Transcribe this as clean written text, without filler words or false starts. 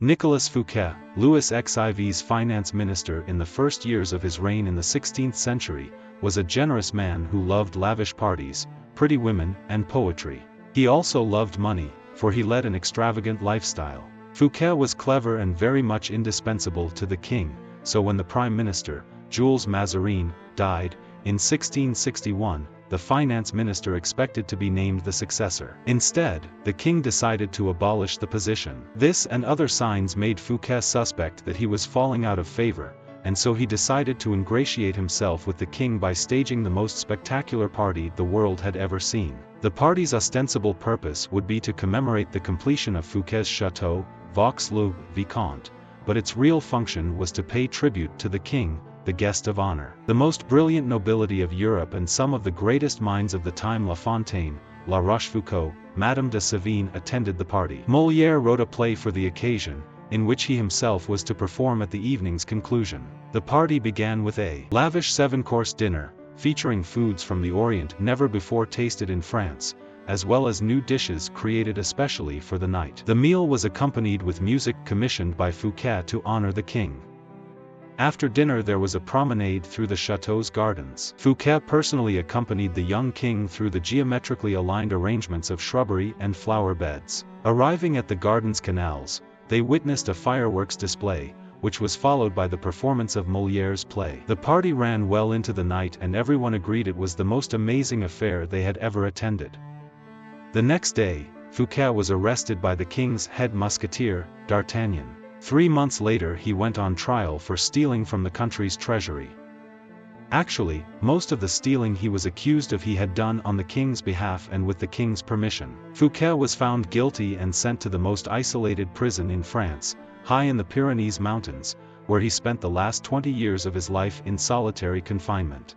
Nicolas Fouquet, Louis XIV's finance minister in the first years of his reign in the 16th century, was a generous man who loved lavish parties, pretty women, and poetry. He also loved money, for he led an extravagant lifestyle. Fouquet was clever and very much indispensable to the king, so when the prime minister, Jules Mazarin, died, in 1661, the finance minister expected to be named the successor. Instead, the king decided to abolish the position. This and other signs made Fouquet suspect that he was falling out of favor, and so he decided to ingratiate himself with the king by staging the most spectacular party the world had ever seen. The party's ostensible purpose would be to commemorate the completion of Fouquet's chateau, Vaux-le-Vicomte, but its real function was to pay tribute to the king, the guest of honor. The most brilliant nobility of Europe and some of the greatest minds of the time, La Fontaine, La Rochefoucauld, Madame de Sévigné attended the party. Molière wrote a play for the occasion, in which he himself was to perform at the evening's conclusion. The party began with a lavish 7-course dinner, featuring foods from the Orient never before tasted in France, as well as new dishes created especially for the night. The meal was accompanied with music commissioned by Fouquet to honor the king. After dinner there was a promenade through the chateau's gardens. Fouquet personally accompanied the young king through the geometrically aligned arrangements of shrubbery and flower beds. Arriving at the garden's canals, they witnessed a fireworks display, which was followed by the performance of Molière's play. The party ran well into the night and everyone agreed it was the most amazing affair they had ever attended. The next day, Fouquet was arrested by the king's head musketeer, D'Artagnan. 3 months later he went on trial for stealing from the country's treasury. Actually, most of the stealing he was accused of he had done on the king's behalf and with the king's permission. Fouquet was found guilty and sent to the most isolated prison in France, high in the Pyrenees mountains, where he spent the last 20 years of his life in solitary confinement.